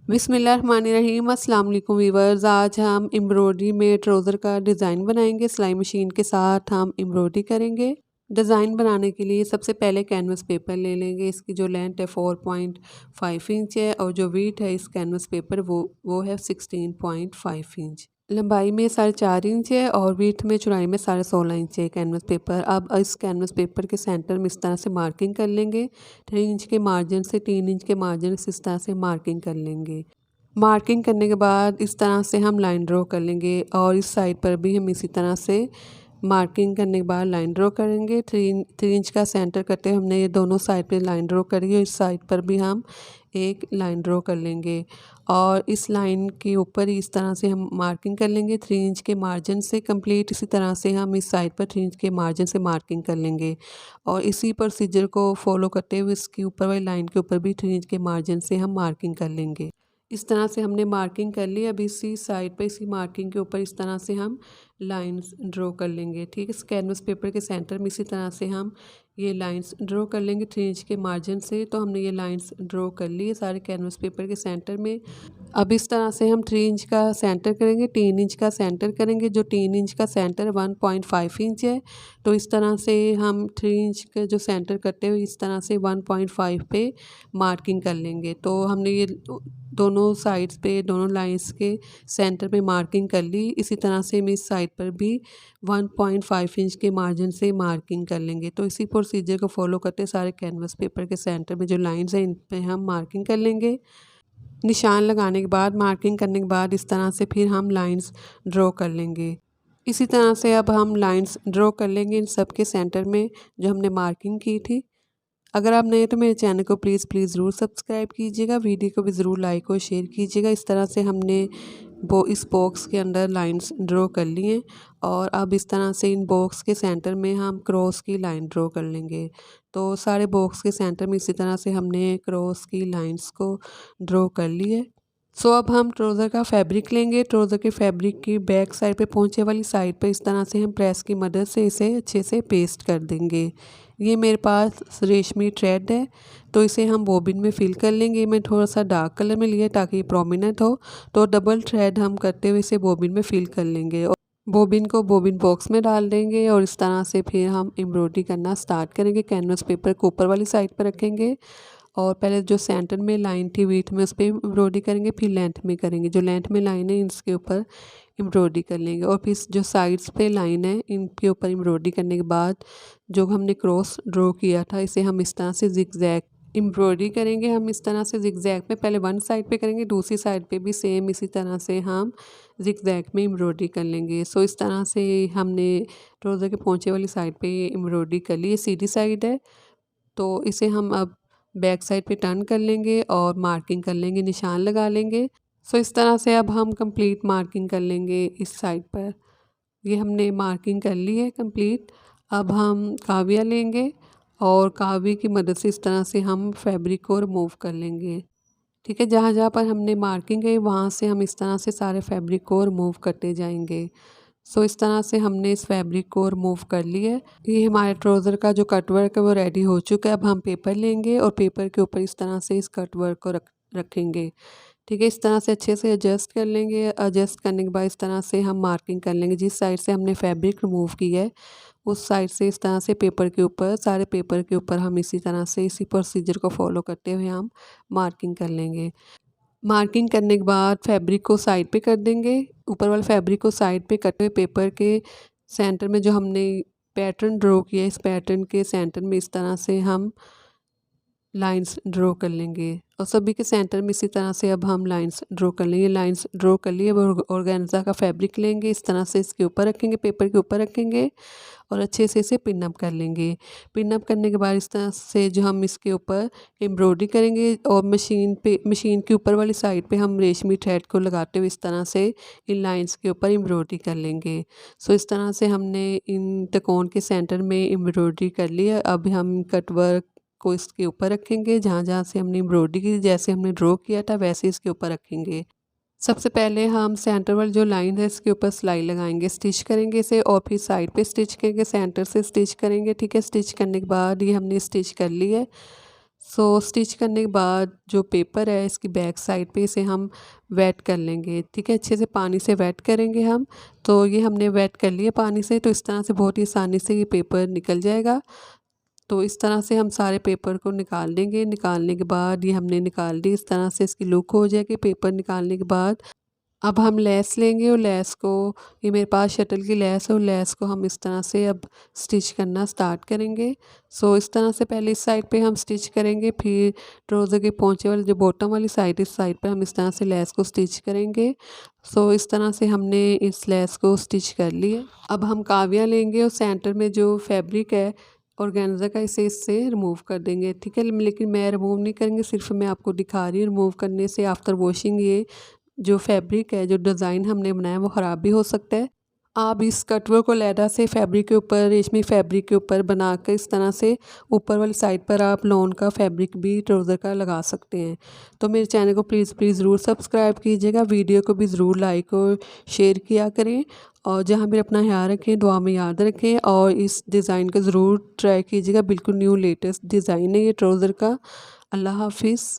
बिस्मिल्लाहिर्रहमानिर्रहीम। अस्सलाम वालेकुम वीवर्स। आज हम एम्ब्रॉयडरी में ट्राउज़र का डिज़ाइन बनाएंगे। सिलाई मशीन के साथ हम एम्ब्रॉयडरी करेंगे। डिज़ाइन बनाने के लिए सबसे पहले कैनवस पेपर ले लेंगे। इसकी जो लेंथ है 4.5 इंच है और जो वीट है इस कैनवस पेपर वो है 16.5 इंच। लंबाई में 4.5 इंच है और वीट में चौड़ाई में 16.5 इंच है कैनवस पेपर। अब इस कैनवस पेपर के सेंटर में इस तरह से मार्किंग कर लेंगे। 3 इंच के मार्जिन से 3 इंच के मार्जिन से इस तरह से मार्किंग कर लेंगे। मार्किंग करने के बाद इस तरह से हम लाइन ड्रॉ कर लेंगे और इस साइड पर भी हम इसी तरह से मार्किंग करने के बाद लाइन ड्रॉ करेंगे। 3 इंच का सेंटर करते हुए हमने ये दोनों साइड पे लाइन ड्रॉ करी है। इस साइड पर भी हम एक लाइन ड्रॉ कर लेंगे और इस लाइन के ऊपर ही इस तरह से हम मार्किंग कर लेंगे 3 इंच के मार्जिन से कंप्लीट। इसी तरह से हम इस साइड पर 3 इंच के मार्जिन से मार्किंग कर लेंगे और इसी प्रोसीजर को फॉलो करते हुए इसके ऊपर वाली लाइन के ऊपर भी 3 इंच के मार्जिन से हम मार्किंग कर लेंगे। इस तरह से हमने मार्किंग कर ली। अब इसी साइड पे इसी मार्किंग के ऊपर इस तरह से हम लाइंस ड्रॉ कर लेंगे। ठीक है, इस कैनवस पेपर के सेंटर में इसी तरह से हम ये लाइंस ड्रॉ कर लेंगे 3 इंच के मार्जिन से। तो हमने ये लाइंस ड्रॉ कर ली है सारे कैनवस पेपर के सेंटर में। अब इस तरह से हम 3 इंच का सेंटर करेंगे, 3 इंच का सेंटर करेंगे। जो 3 इंच का सेंटर 1.5 इंच है, तो इस तरह से हम 3 इंच का जो सेंटर करते हुए इस तरह से 1.5 पे मार्किंग कर लेंगे। तो हमने ये दोनों साइड्स पे दोनों लाइंस के सेंटर पे मार्किंग कर ली। इसी तरह से हम इस साइड पर भी 1.5 इंच के मार्जिन से मार्किंग कर लेंगे। तो इसी प्रोसीजर को फॉलो करते सारे कैनवस पेपर के सेंटर में जो लाइंस हैं इन पे हम मार्किंग कर लेंगे। निशान लगाने के बाद मार्किंग करने के बाद इस तरह से फिर हम लाइंस ड्रॉ कर लेंगे। इसी तरह से अब हम लाइंस ड्रॉ कर लेंगे इन सब के सेंटर में जो हमने मार्किंग की थी। अगर आप नए तो मेरे चैनल को प्लीज़ ज़रूर सब्सक्राइब कीजिएगा, वीडियो को भी ज़रूर लाइक और शेयर कीजिएगा। इस तरह से हमने इस बॉक्स के अंदर लाइंस ड्रॉ कर ली हैं और अब इस तरह से इन बॉक्स के सेंटर में हम क्रॉस की लाइन ड्रॉ कर लेंगे। तो सारे बॉक्स के सेंटर में इसी तरह से हमने क्रॉस की लाइंस को ड्रॉ कर ली है। सो अब हम ट्राउज़र का फैब्रिक लेंगे। ट्राउज़र के फैब्रिक की बैक साइड पे पहुंचे वाली साइड पे इस तरह से हम प्रेस की मदद से इसे अच्छे से पेस्ट कर देंगे। ये मेरे पास रेशमी थ्रेड है, तो इसे हम बॉबिन में फिल कर लेंगे। मैं थोड़ा सा डार्क कलर में लिया ताकि ये प्रोमिनेंट हो। तो डबल थ्रेड हम करते हुए इसे बॉबिन में फिल कर लेंगे और बॉबिन को बॉबिन बॉक्स में डाल देंगे और इस तरह से फिर हम एम्ब्रॉयडरी करना स्टार्ट करेंगे। कैनवस पेपर को ऊपर वाली साइड पर रखेंगे और पहले जो सेंटर में लाइन थी वीथ में उस पर एम्ब्रॉयडरी करेंगे, फिर लेंथ में करेंगे। जो लेंथ में लाइन है इसके ऊपर एम्ब्रॉयडरी कर लेंगे और फिर जो साइड्स पे लाइन है इनके ऊपर एम्ब्रॉयडरी करने के बाद जो हमने क्रॉस ड्रॉ किया था इसे हम इस तरह से जिगजैग एम्ब्रॉयडरी करेंगे। हम इस तरह से जिगजैग में पहले वन साइड पे करेंगे, दूसरी साइड पे भी सेम इसी तरह से हम जिगजैग में एम्ब्रॉयडरी कर लेंगे। सो इस तरह से हमने ट्राउज़र के पोंचे वाली साइड पे एम्ब्रॉयडरी कर ली। ये सीधी साइड है, तो इसे हम अब बैक साइड पे टर्न कर लेंगे और मार्किंग कर लेंगे, निशान लगा लेंगे। सो इस तरह से अब हम कंप्लीट मार्किंग कर लेंगे इस साइड पर। ये हमने मार्किंग कर ली है कंप्लीट। अब हम काविया लेंगे और कावी की मदद से इस तरह से हम फैब्रिक को रिमूव कर लेंगे। ठीक है, जहाँ जहाँ पर हमने मार्किंग है वहाँ से हम इस तरह से सारे फैब्रिक को रिमूव करते जाएंगे। सो इस तरह से हमने इस फैब्रिक को रिमूव कर लिया है। ये हमारे ट्राउज़र का जो कट वर्क है वो रेडी हो चुका है। अब हम पेपर लेंगे और पेपर के ऊपर इस तरह से इस कट वर्क को रखेंगे। ठीक है, इस तरह से अच्छे से एडजस्ट कर लेंगे। एडजस्ट करने के बाद इस तरह से हम मार्किंग कर लेंगे। जिस साइड से हमने फैब्रिक रिमूव की है उस साइड से इस तरह से पेपर के ऊपर सारे पेपर के ऊपर हम इसी तरह से इसी प्रोसीजर को फॉलो करते हुए हम मार्किंग कर लेंगे। मार्किंग करने के बाद फैब्रिक को साइड पे कर देंगे। ऊपर वाले फैब्रिक को साइड पे कटे हुए पेपर के सेंटर में जो हमने पैटर्न ड्रॉ किया है इस पैटर्न के सेंटर में इस तरह से हम लाइंस ड्रॉ कर लेंगे और सभी के सेंटर में इसी तरह से अब हम लाइंस ड्रॉ कर लेंगे। लाइंस ड्रॉ कर लिए। अब ऑर्गेन्जा का फैब्रिक लेंगे, इस तरह से इसके ऊपर रखेंगे, पेपर के ऊपर रखेंगे और अच्छे से इसे पिन अप कर लेंगे। पिन अप करने के बाद इस तरह से जो हम इसके ऊपर एम्ब्रॉयडरी करेंगे और मशीन के ऊपर वाली साइड पे हम रेशमी थ्रेड को लगाते हुए इस तरह से इन लाइंस के ऊपर एम्ब्रॉयडरी कर लेंगे। सो इस तरह से हमने इन त्रिकोण के सेंटर में एम्ब्रॉयडरी कर ली है। अब हम कट वर्क को इसके ऊपर रखेंगे, जहाँ जहाँ से हमने एम्ब्रॉयडरी की जैसे हमने ड्रॉ किया था वैसे इसके ऊपर रखेंगे। सबसे पहले हम सेंटर वाली जो लाइन है इसके ऊपर सिलाई लगाएंगे, स्टिच करेंगे इसे और फिर साइड पे स्टिच करेंगे, सेंटर से स्टिच करेंगे। ठीक है, स्टिच करने के बाद ये हमने स्टिच कर ली है। सो स्टिच करने के बाद जो पेपर है इसकी बैक साइड पे इसे हम वेट कर लेंगे, ठीक है। अच्छे से पानी से वेट करेंगे हम। तो ये हमने वेट कर लिया पानी से, तो इस तरह से बहुत ही आसानी से ये पेपर निकल जाएगा। तो इस तरह से हम सारे पेपर को निकाल लेंगे। निकालने के बाद ये हमने निकाल दी, इस तरह से इसकी लुक हो जाएगी पेपर निकालने के बाद। अब हम लेस लेंगे और लेस को, ये मेरे पास शटल की लेस है और लेस को हम इस तरह से अब स्टिच करना स्टार्ट करेंगे। सो इस तरह से पहले इस साइड पे हम स्टिच करेंगे, फिर ट्राउज़र के पोंचे वाली जो बॉटम वाली साइड, इस साइड पर हम इस तरह से लेस को स्टिच करेंगे। सो इस तरह से हमने इस लेस को स्टिच कर लिया। अब हम कावियाँ लेंगे और सेंटर में जो फैब्रिक है ऑर्गेन्जा का, इसे इससे रिमूव कर देंगे, ठीक है। लेकिन मैं रिमूव नहीं करेंगे, सिर्फ मैं आपको दिखा रही हूँ। रिमूव करने से आफ्टर वॉशिंग ये जो फैब्रिक है, जो डिज़ाइन हमने बनाया है वो ख़राब भी हो सकता है। आप इस कटवर्क को लैदा से फैब्रिक के ऊपर, रेशमी फैब्रिक के ऊपर बनाकर इस तरह से ऊपर वाली साइड पर आप लॉन का फैब्रिक भी ट्राउज़र का लगा सकते हैं। तो मेरे चैनल को प्लीज़ ज़रूर सब्सक्राइब कीजिएगा, वीडियो को भी ज़रूर लाइक और शेयर किया करें। और जहाँ भी अपना ख्याल रखें, दुआ में याद रखें और इस डिज़ाइन को ज़रूर ट्राई कीजिएगा। बिल्कुल न्यू लेटेस्ट डिज़ाइन है ये ट्राउज़र का। अल्लाह हाफिज़।